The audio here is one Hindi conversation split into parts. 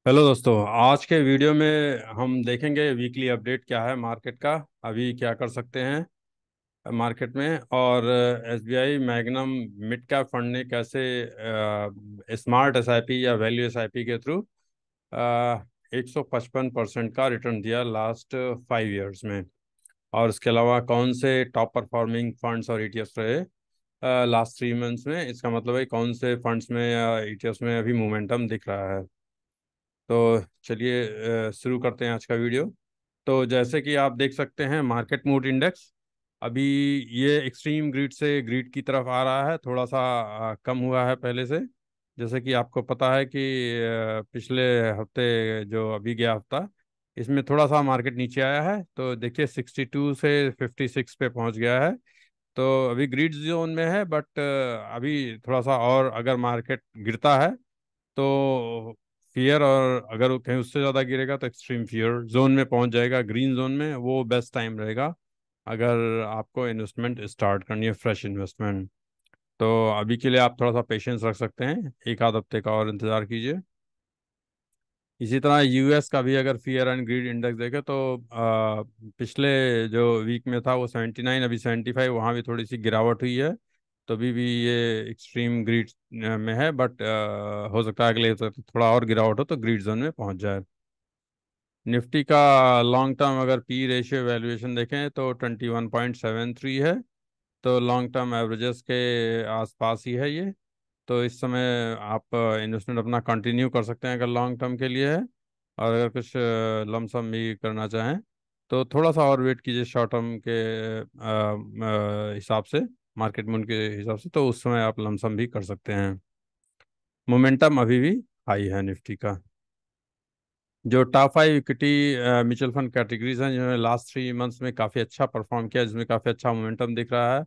हेलो दोस्तों। आज के वीडियो में हम देखेंगे वीकली अपडेट क्या है मार्केट का। अभी क्या कर सकते हैं मार्केट में, और SBI magnum mid cap fund ने कैसे स्मार्ट एसआईपी या वैल्यू एसआईपी के थ्रू 155% का रिटर्न दिया लास्ट 5 इयर्स में। और इसके अलावा कौन से टॉप परफॉर्मिंग फंड्स और ईटीएफ्स रहे लास्ट 3 मंथ्स में। इसका मतलब है कौन से फंड्स में या ईटीएफ्स में अभी मोमेंटम दिख रहा है। तो चलिए शुरू करते हैं आज का वीडियो। तो जैसे कि आप देख सकते हैं मार्केट मूड इंडेक्स अभी ये एक्सट्रीम ग्रीड से ग्रीड की तरफ आ रहा है, थोड़ा सा कम हुआ है पहले से। जैसे कि आपको पता है कि पिछले हफ्ते जो अभी गया हफ्ता, इसमें थोड़ा सा मार्केट नीचे आया है। तो देखिए 62 से 56 पे पहुंच गया है। तो अभी ग्रीड जोन में है, बट अभी थोड़ा सा और अगर मार्केट गिरता है तो फियर, और अगर वो कहीं उससे ज़्यादा गिरेगा तो एक्सट्रीम फियर जोन में पहुंच जाएगा। ग्रीन जोन में वो बेस्ट टाइम रहेगा अगर आपको इन्वेस्टमेंट स्टार्ट करनी है, फ्रेश इन्वेस्टमेंट। तो अभी के लिए आप थोड़ा सा पेशेंस रख सकते हैं, एक आध हफ्ते का और इंतज़ार कीजिए। इसी तरह यूएस का भी अगर फियर एंड ग्रीड इंडेक्स देखें तो पिछले जो वीक में था वो 79, अभी 75, वहाँ भी थोड़ी सी गिरावट हुई है। तो अभी भी ये एक्सट्रीम ग्रीड में है, बट हो सकता है अगले तो थोड़ा और गिरावट हो तो ग्रीड जोन में पहुंच जाए। निफ्टी का लॉन्ग टर्म अगर पी रेशियो वैल्यूएशन देखें तो 21.73 है। तो लॉन्ग टर्म एवरेजेस के आसपास ही है ये। तो इस समय आप इन्वेस्टमेंट अपना कंटिन्यू कर सकते हैं अगर लॉन्ग टर्म के लिए है। और अगर कुछ लमसम भी करना चाहें तो थोड़ा सा और वेट कीजिए शॉर्ट टर्म के हिसाब से, मार्केट मूव के हिसाब से, तो उस समय आप लमसम भी कर सकते हैं। मोमेंटम अभी भी हाई है निफ्टी का। जो top 5 equity mutual fund categories हैं जिन्होंने लास्ट 3 मंथ्स में काफ़ी अच्छा परफॉर्म किया, जिसमें काफ़ी अच्छा मोमेंटम दिख रहा है,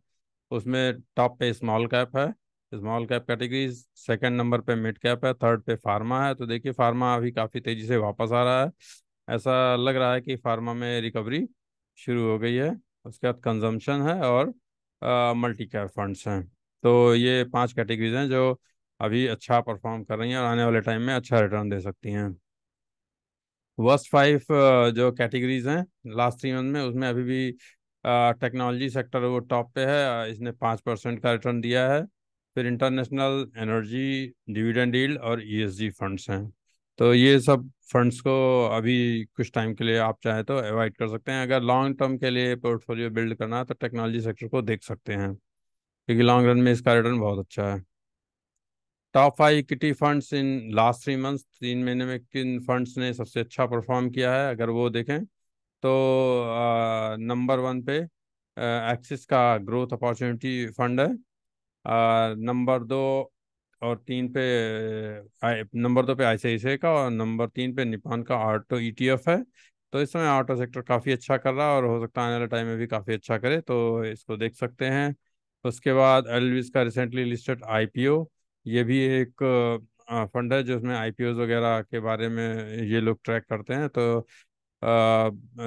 उसमें टॉप पे स्मॉल कैप है, small cap categories. Second number पे मिड कैप है, थर्ड पे फार्मा है। तो देखिए फार्मा अभी काफ़ी तेज़ी से वापस आ रहा है, ऐसा लग रहा है कि फार्मा में रिकवरी शुरू हो गई है। उसके बाद कंजम्पशन है और मल्टी कैप फंड्स हैं। तो ये 5 कैटेगरीज हैं जो अभी अच्छा परफॉर्म कर रही हैं और आने वाले टाइम में अच्छा रिटर्न दे सकती हैं। वर्स्ट 5 जो कैटेगरीज हैं लास्ट 3 मंथ में, उसमें अभी भी टेक्नोलॉजी सेक्टर वो टॉप पे है, इसने 5% का रिटर्न दिया है। फिर इंटरनेशनल एनर्जी, डिविडेंड यील्ड और ईएसजी फंड्स हैं। तो ये सब फंड्स को अभी कुछ टाइम के लिए आप चाहें तो अवॉइड कर सकते हैं। अगर लॉन्ग टर्म के लिए पोर्टफोलियो बिल्ड करना है तो टेक्नोलॉजी सेक्टर को देख सकते हैं, क्योंकि लॉन्ग रन में इसका रिटर्न बहुत अच्छा है। Top 5 equity funds in last 3 months, 3 महीने में किन फंड्स ने सबसे अच्छा परफॉर्म किया है अगर वो देखें तो नंबर 1 पे एक्सिस का ग्रोथ अपॉर्चुनिटी फंड है। नंबर 2 और 3 पे नंबर 2 पे आईसीआईसीआई का, और नंबर 3 पे निप्पॉन का ऑटो ईटीएफ है। तो इस समय ऑटो सेक्टर काफ़ी अच्छा कर रहा है और हो सकता है आने वाले टाइम में भी काफ़ी अच्छा करे, तो इसको देख सकते हैं। उसके बाद एलविस का रिसेंटली लिस्टेड आईपीओ, ये भी एक फंड है जो उसमें आईपीओ वगैरह के बारे में ये लोग ट्रैक करते हैं। तो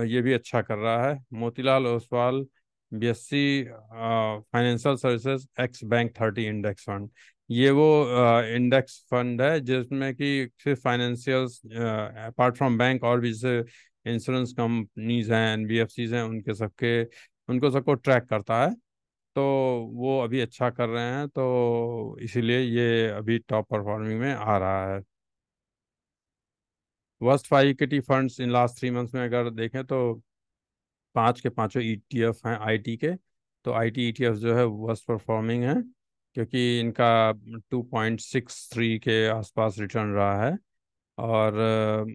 ये भी अच्छा कर रहा है। Motilal Oswal BSc financial services x bank 30 index fund, ये वो इंडेक्स फंड है जिसमें कि सिर्फ फाइनेंशियल अपार्ट फ्रॉम बैंक और भी जैसे इंश्योरेंस कंपनीज हैं, एनबीएफसीज हैं, उनको सबको ट्रैक करता है। तो वो अभी अच्छा कर रहे हैं, तो इसीलिए ये अभी टॉप परफॉर्मिंग में आ रहा है। Worst 5 equity funds in last 3 months में अगर देखें तो 5 के पांचों ईटीएफ हैं आईटी के। तो आईटी ईटीएफ जो है वर्स्ट परफॉर्मिंग है, क्योंकि इनका 2.63 के आसपास रिटर्न रहा है। और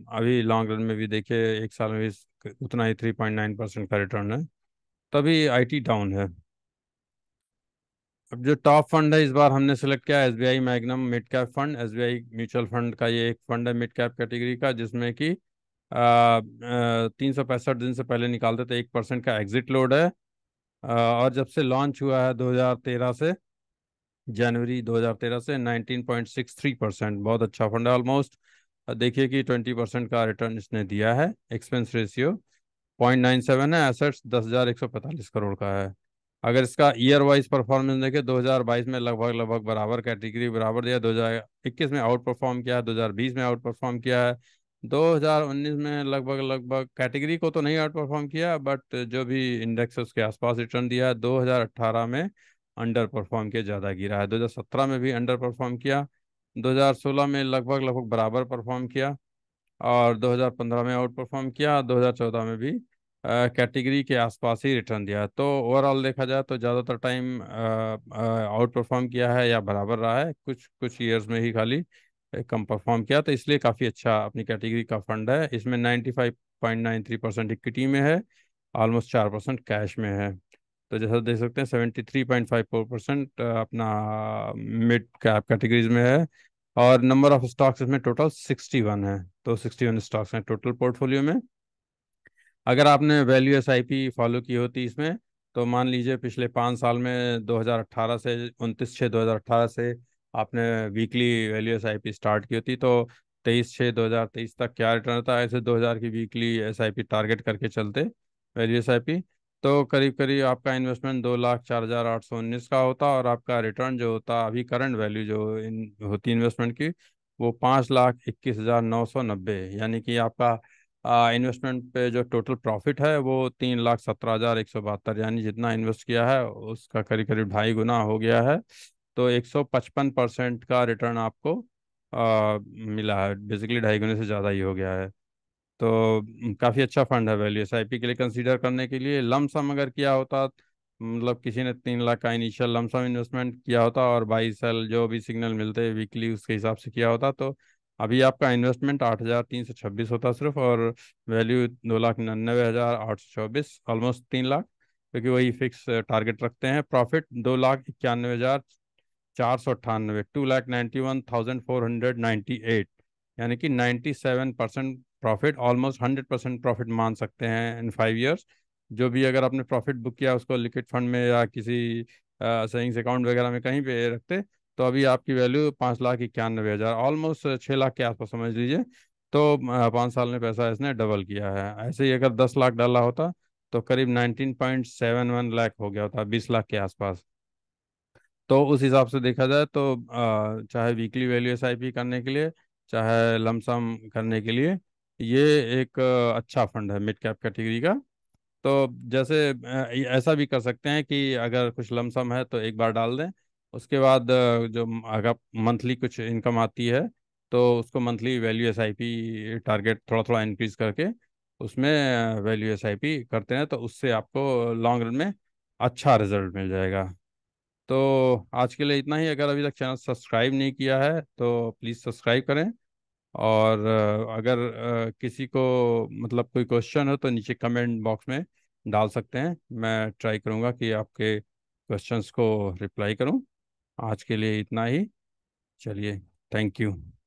अभी लॉन्ग रन में भी देखिए एक साल में भी उतना ही 3.9% का रिटर्न है। तभी आईटी डाउन है। अब जो टॉप फंड है इस बार हमने सेलेक्ट किया SBI magnum mid cap fund. SBI mutual fund का ये एक फंड है मिड कैप कैटेगरी का, जिसमें कि 365 दिन से पहले निकालते थे 1% का एग्जिट लोड है। और जब से लॉन्च हुआ है 2013 से, जनवरी 2013 से 19.63%, बहुत अच्छा फंड है ऑलमोस्ट। देखिए कि 20% का रिटर्न इसने दिया है। एक्सपेंस रेशियो 0.97 है। एसेट्स 10,145 करोड़ का है। अगर इसका ईयर वाइज परफॉर्मेंस देखें 2022 में लगभग लगभग बराबर, कैटेगरी बराबर दिया, 2021 में आउट परफॉर्म किया है, 2020 में आउट परफॉर्म किया है, 2019 में लगभग लगभग कैटेगरी को तो नहीं आउट परफॉर्म किया, बट जो भी इंडेक्स है उसके आसपास रिटर्न दिया है। 2018 में अंडर परफॉर्म किया, ज़्यादा गिरा है। 2017 में भी अंडर परफॉर्म किया। 2016 में लगभग लगभग बराबर परफॉर्म किया। और 2015 में आउट परफॉर्म किया। 2014 में भी कैटेगरी के आसपास ही रिटर्न दिया। तो ओवरऑल देखा जाए तो ज़्यादातर टाइम आउट परफॉर्म किया है या बराबर रहा है। कुछ कुछ ईयर्स में ही खाली कम परफॉर्म किया। तो इसलिए काफ़ी अच्छा अपनी कैटेगरी का फंड है। इसमें 95.93% इक्विटी में है, ऑलमोस्ट 4% कैश में है। तो जैसा देख सकते हैं 73.54% अपना मिड कैप कैटेगरीज में है। और नंबर ऑफ स्टॉक्स इसमें टोटल 61 है। तो 61 स्टॉक्स हैं टोटल पोर्टफोलियो में। अगर आपने वैल्यू एसआईपी फॉलो की होती इसमें, तो मान लीजिए पिछले 5 साल में 2018 से 29/6/2018 से आपने वीकली वैल्यू एसआईपी स्टार्ट की होती, तो 23/6/2023 तक क्या रिटर्न होता है, ऐसे 2000 की वीकली एसआईपी टारगेट करके चलते वैल्यू एसआईपी, तो करीब करीब आपका इन्वेस्टमेंट 2,04,819 का होता। और आपका रिटर्न जो होता अभी करंट वैल्यू जो होती इन्वेस्टमेंट की, वो 5,21,990, यानी कि आपका इन्वेस्टमेंट पे जो टोटल प्रॉफिट है वो 3,17,172, यानी जितना इन्वेस्ट किया है उसका करीब करीब 2.5 गुना हो गया है। तो 155% का रिटर्न आपको मिला है। बेसिकली 2.5 गुने से ज़्यादा ही हो गया है। तो काफ़ी अच्छा फंड है वैल्यू एसआईपी के लिए कंसीडर करने के लिए। लमसम अगर किया होता, मतलब किसी ने 3 लाख का इनिशियल लमसम इन्वेस्टमेंट किया होता और 22 साल जो भी सिग्नल मिलते हैं वीकली उसके हिसाब से किया होता, तो अभी आपका इन्वेस्टमेंट 8,326 होता सिर्फ, और वैल्यू 2,99,824, ऑलमोस्ट 3 लाख, क्योंकि वही फिक्स टारगेट रखते हैं। प्रॉफिट 2,91,498, 2,91,498, यानी कि 97% प्रॉफिट, ऑलमोस्ट 100% प्रॉफिट मान सकते हैं इन 5 ईयर्स। जो भी अगर आपने प्रॉफिट बुक किया उसको लिक्विड फंड में या किसी सेविंग्स अकाउंट वगैरह में कहीं पे रखते, तो अभी आपकी वैल्यू 5,91,000, ऑलमोस्ट 6 लाख के आसपास समझ लीजिए। तो 5 साल में पैसा इसने डबल किया है। ऐसे ही अगर 10 लाख डाला होता तो करीब 19.71 लाख हो गया होता, 20 लाख के आसपास। तो उस हिसाब से देखा जाए तो चाहे वीकली वैल्यू एसआईपी करने के लिए, चाहे लमसम करने के लिए, ये एक अच्छा फंड है मिड कैप कैटेगरी का। तो जैसे ऐसा भी कर सकते हैं कि अगर कुछ लमसम है तो एक बार डाल दें, उसके बाद जो अगर मंथली कुछ इनकम आती है तो उसको मंथली वैल्यू एसआईपी टारगेट थोड़ा थोड़ा इंक्रीज करके उसमें वैल्यू एसआईपी करते हैं, तो उससे आपको लॉन्ग रन में अच्छा रिजल्ट मिल जाएगा। तो आज के लिए इतना ही। अगर अभी तक चैनल सब्सक्राइब नहीं किया है तो प्लीज़ सब्सक्राइब करें। और अगर किसी को मतलब कोई क्वेश्चन हो तो नीचे कमेंट बॉक्स में डाल सकते हैं। मैं ट्राई करूँगा कि आपके क्वेश्चंस को रिप्लाई करूँ। आज के लिए इतना ही। चलिए, थैंक यू।